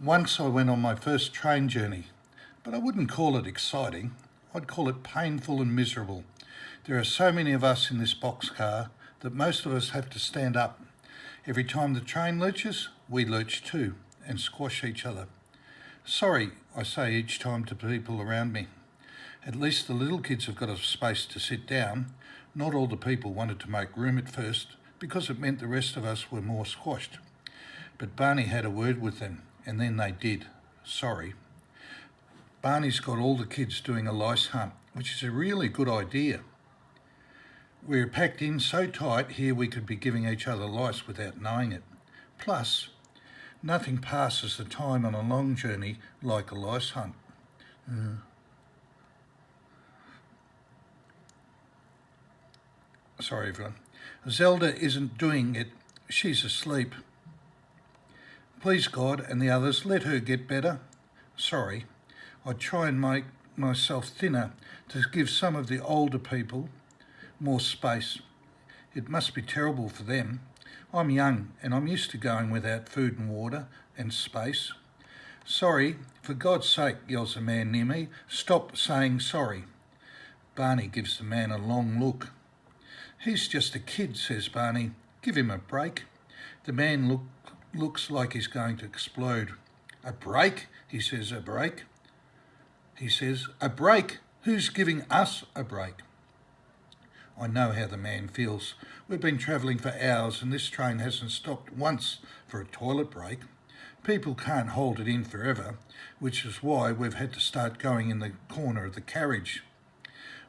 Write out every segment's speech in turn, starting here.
Once I went on my first train journey, but I wouldn't call it exciting. I'd call it painful and miserable. There are so many of us in this boxcar that most of us have to stand up. Every time the train lurches, we lurch too and squash each other. Sorry, I say each time to people around me. At least the little kids have got a space to sit down. Not all the people wanted to make room at first because it meant the rest of us were more squashed. But Barney had a word with them, and then they did. Sorry. Barney's got all the kids doing a lice hunt, which is a really good idea. We're packed in so tight here we could be giving each other lice without knowing it. Plus, nothing passes the time on a long journey like a lice hunt. Sorry everyone. Zelda isn't doing it. She's asleep. Please God and the others, let her get better. Sorry. I try and make myself thinner to give some of the older people more space. It must be terrible for them. I'm young and I'm used to going without food and water and space. Sorry, for God's sake, yells a man near me. Stop saying sorry. Barney gives the man a long look. He's just a kid, says Barney. Give him a break. The man looks like he's going to explode. A break? He says, a break? He says, a break? Who's giving us a break? I know how the man feels. We've been travelling for hours and this train hasn't stopped once for a toilet break. People can't hold it in forever, which is why we've had to start going in the corner of the carriage.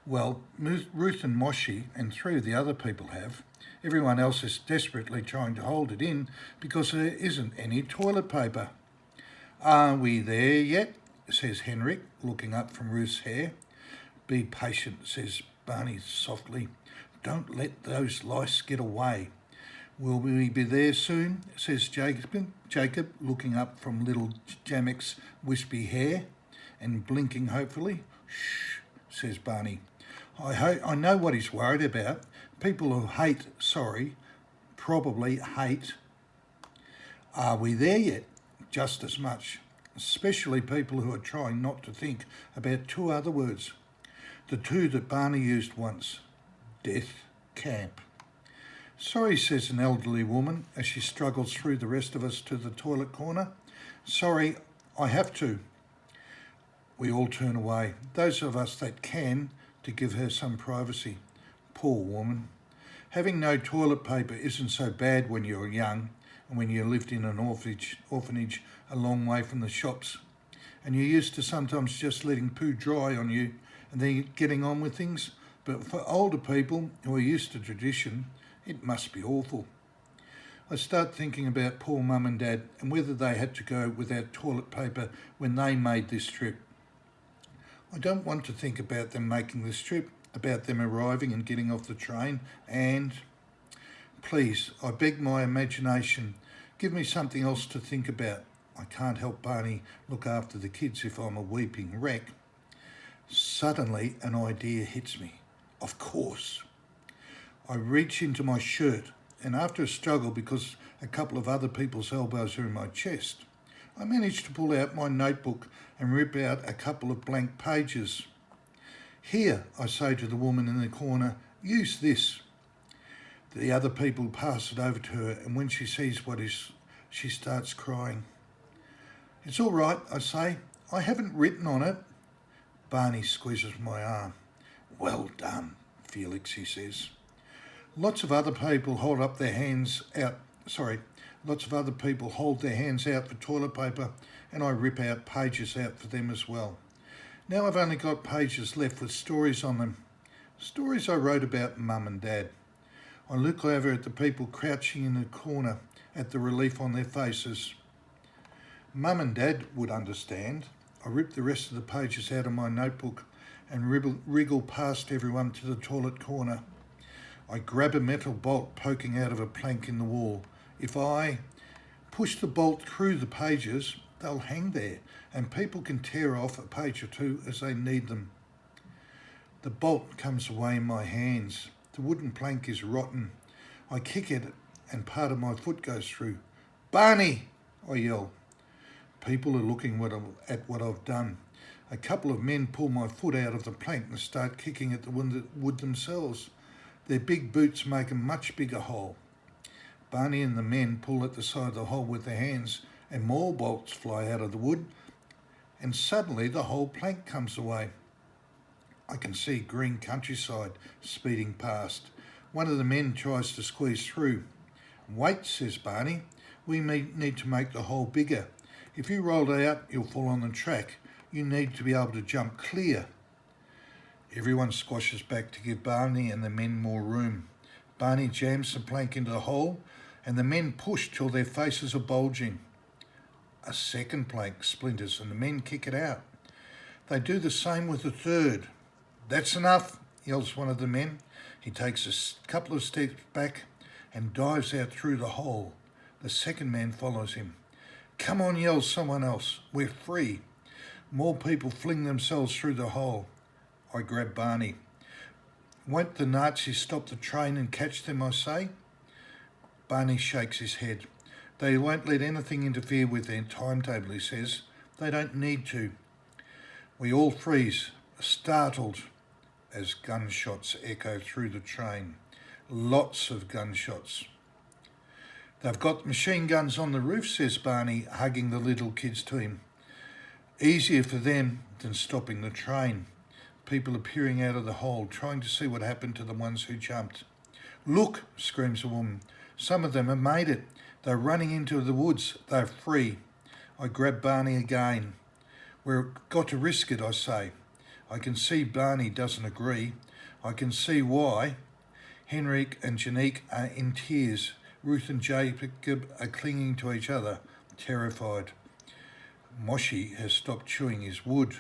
Well, Ruth and Moshi and three of the other people have. Everyone else is desperately trying to hold it in because there isn't any toilet paper. Are we there yet? Says Henrik, looking up from Ruth's hair. Be patient, says Barney softly. Don't let those lice get away. Will we be there soon? Says Jacob, looking up from little Jamek's wispy hair and blinking hopefully. Shh, says Barney. I know what he's worried about. People who probably hate. Are we there yet? Just as much. Especially people who are trying not to think about two other words. The two that Barney used once. Death camp. Sorry, says an elderly woman as she struggles through the rest of us to the toilet corner. Sorry, I have to. We all turn away, those of us that can, to give her some privacy. Poor woman. Having no toilet paper isn't so bad when you're young and when you lived in an orphanage a long way from the shops and you're used to sometimes just letting poo dry on you and then getting on with things. But for older people who are used to tradition, it must be awful. I start thinking about poor mum and dad and whether they had to go without toilet paper when they made this trip. I don't want to think about them making this trip, about them arriving and getting off the train and... Please, I beg my imagination, give me something else to think about. I can't help Barney look after the kids if I'm a weeping wreck. Suddenly an idea hits me. Of course. I reach into my shirt and after a struggle because a couple of other people's elbows are in my chest, I manage to pull out my notebook and rip out a couple of blank pages. Here, I say to the woman in the corner, use this. The other people pass it over to her and when she sees she starts crying. It's all right, I say. I haven't written on it. Barney squeezes my arm. Well done, Felix, he says. Lots of other people hold their hands out for toilet paper and I rip out pages out for them as well. Now I've only got pages left with stories on them. Stories I wrote about Mum and Dad. I look over at the people crouching in the corner at the relief on their faces. Mum and Dad would understand. I rip the rest of the pages out of my notebook and wriggle past everyone to the toilet corner. I grab a metal bolt poking out of a plank in the wall. If I push the bolt through the pages, they'll hang there and people can tear off a page or two as they need them. The bolt comes away in my hands. The wooden plank is rotten. I kick at it and part of my foot goes through. Barney, I yell. People are looking at what I've done. A couple of men pull my foot out of the plank and start kicking at the wood themselves. Their big boots make a much bigger hole. Barney and the men pull at the side of the hole with their hands, and more bolts fly out of the wood, and suddenly the whole plank comes away. I can see green countryside speeding past. One of the men tries to squeeze through. "Wait," says Barney. "We need to make the hole bigger. If you roll it out, you'll fall on the track. You need to be able to jump clear." Everyone squashes back to give Barney and the men more room. Barney jams the plank into the hole, and the men push till their faces are bulging. A second plank splinters and the men kick it out. They do the same with the third. "That's enough," yells one of the men. He takes a couple of steps back and dives out through the hole. The second man follows him. "Come on," yells someone else. "We're free." More people fling themselves through the hole. I grab Barney. "Won't the Nazis stop the train and catch them," I say. Barney shakes his head. "They won't let anything interfere with their timetable," he says. "They don't need to." We all freeze, startled, as gunshots echo through the train. Lots of gunshots. "They've got machine guns on the roof," says Barney, hugging the little kids to him. Easier for them than stopping the train. People are peering out of the hole, trying to see what happened to the ones who jumped. "Look," screams a woman. "Some of them have made it. They're running into the woods. They're free." I grab Barney again. "We've got to risk it," I say. I can see Barney doesn't agree. I can see why. Henrik and Janique are in tears. Ruth and Jacob are clinging to each other, terrified. Moshi has stopped chewing his wood.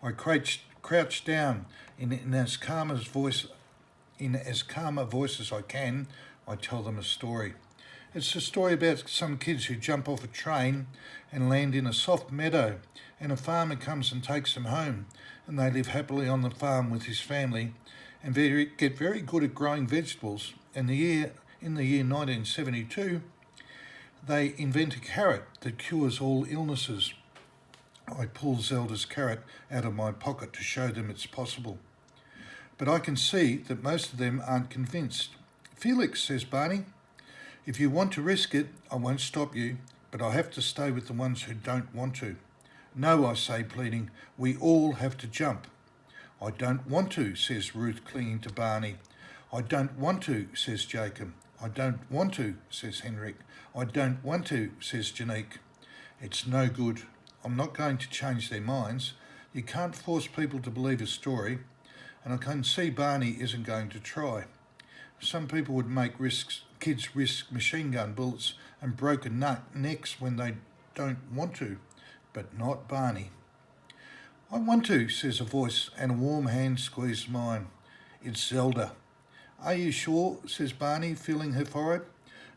I crouch down in as calm a voice as I can. I tell them a story. It's a story about some kids who jump off a train and land in a soft meadow, and a farmer comes and takes them home, and they live happily on the farm with his family and get very good at growing vegetables. In the year 1972, they invent a carrot that cures all illnesses. I pull Zelda's carrot out of my pocket to show them it's possible. But I can see that most of them aren't convinced. "Felix," says Barney, "if you want to risk it, I won't stop you, but I have to stay with the ones who don't want to." "No," I say, pleading, "we all have to jump." "I don't want to," says Ruth, clinging to Barney. "I don't want to," says Jacob. "I don't want to," says Henrik. "I don't want to," says Janique. It's no good. I'm not going to change their minds. You can't force people to believe a story, and I can see Barney isn't going to try. Some people would make kids risk machine gun bullets and broken necks when they don't want to, but not Barney. "I want to," says a voice, and a warm hand squeezed mine. It's Zelda. "Are you sure?" says Barney, feeling her forehead.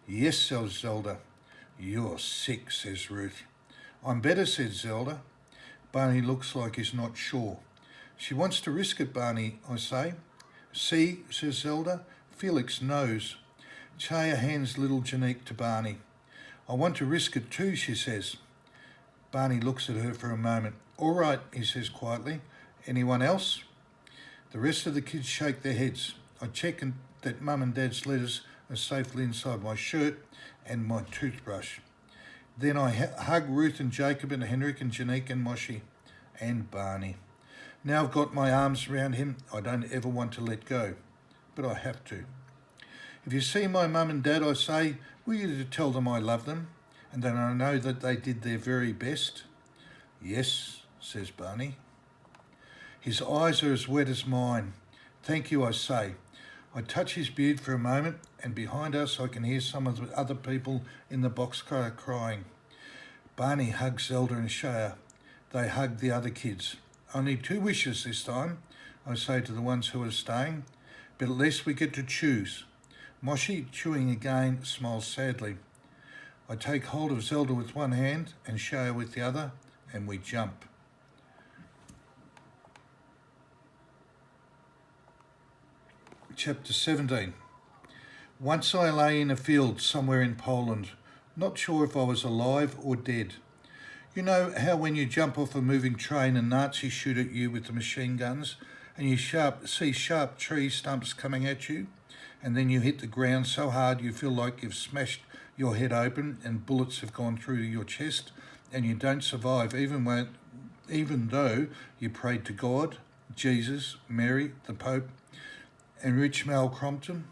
"Yes," says Zelda. "You're sick," says Ruth. "I'm better," says Zelda. Barney looks like he's not sure. "She wants to risk it, Barney," I say. "See," says Zelda. "Felix knows." Chaya hands little Janique to Barney. "I want to risk it too," she says. Barney looks at her for a moment. "All right," he says quietly. "Anyone else?" The rest of the kids shake their heads. I check that Mum and Dad's letters are safely inside my shirt and my toothbrush. Then I hug Ruth and Jacob and Henrik and Janique and Moshi and Barney. Now I've got my arms around him, I don't ever want to let go, but I have to. "If you see my Mum and Dad," I say, "will you tell them I love them and that I know that they did their very best?" "Yes," says Barney. His eyes are as wet as mine. "Thank you," I say. I touch his beard for a moment, and behind us I can hear some of the other people in the boxcar crying. Barney hugs Zelda and Shaya. They hug the other kids. "Only 2 wishes this time," I say to the ones who are staying, "but at least we get to choose." Moshi, chewing again, smiles sadly. I take hold of Zelda with one hand and Shaya with the other, and we jump. Chapter 17. Once I lay in a field somewhere in Poland, not sure if I was alive or dead. You know how when you jump off a moving train and Nazis shoot at you with the machine guns and you see sharp tree stumps coming at you, and then you hit the ground so hard you feel like you've smashed your head open and bullets have gone through your chest and you don't survive even though you prayed to God, Jesus, Mary, the Pope and Rich Mal Crompton?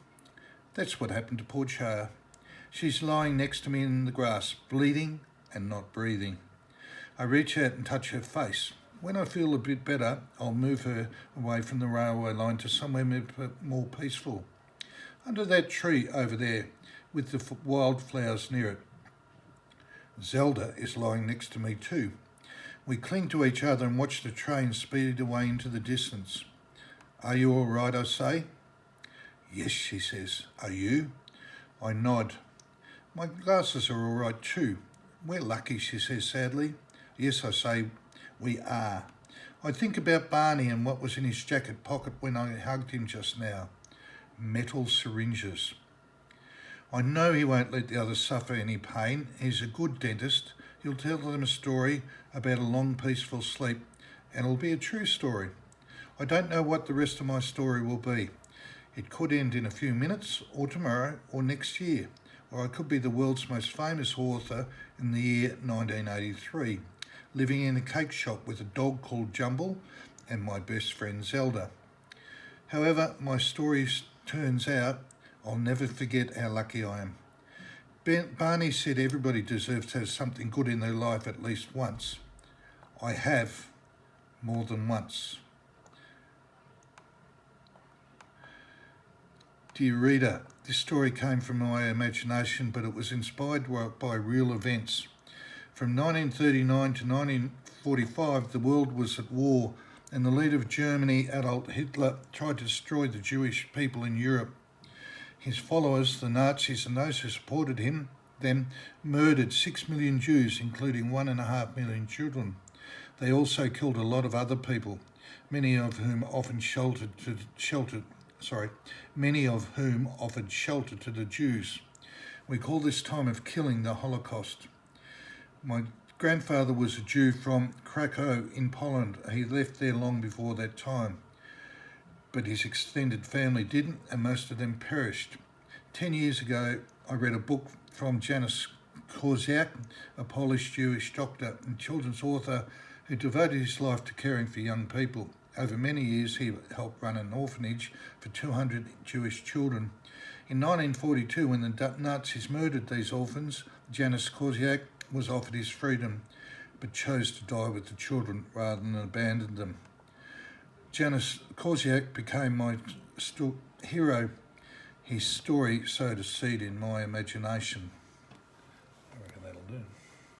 That's what happened to poor Chaya. She's lying next to me in the grass, bleeding and not breathing. I reach out and touch her face. When I feel a bit better, I'll move her away from the railway line to somewhere more peaceful. Under that tree over there, with the wildflowers near it. Zelda is lying next to me too. We cling to each other and watch the train speed away into the distance. Are you all right, I say? Yes, she says. Are you? I nod. My glasses are all right too. We're lucky, she says sadly. Yes, I say, we are. I think about Barney and what was in his jacket pocket when I hugged him just now. Metal syringes. I know he won't let the others suffer any pain. He's a good dentist. He'll tell them a story about a long, peaceful sleep, and it'll be a true story. I don't know what the rest of my story will be. It could end in a few minutes, or tomorrow, or next year, or I could be the world's most famous author in the year 1983. Living in a cake shop with a dog called Jumble and my best friend Zelda. However, my story turns out I'll never forget how lucky I am. Barney said everybody deserves to have something good in their life at least once. I have, more than once. Dear reader, this story came from my imagination, but it was inspired by real events. From 1939 to 1945, the world was at war, and the leader of Germany, Adolf Hitler, tried to destroy the Jewish people in Europe. His followers, the Nazis, and those who supported them murdered 6 million Jews, including 1.5 million children. They also killed a lot of other people, many of whom offered shelter to the Jews. We call this time of killing the Holocaust. My grandfather was a Jew from Krakow in Poland. He left there long before that time, but his extended family didn't, and most of them perished. 10 years ago, I read a book from Janusz Korczak, a Polish Jewish doctor and children's author who devoted his life to caring for young people. Over many years, he helped run an orphanage for 200 Jewish children. In 1942, when the Nazis murdered these orphans, Janusz Korczak was offered his freedom, but chose to die with the children rather than abandon them. Janusz Korczak became my hero. His story sowed a seed in my imagination.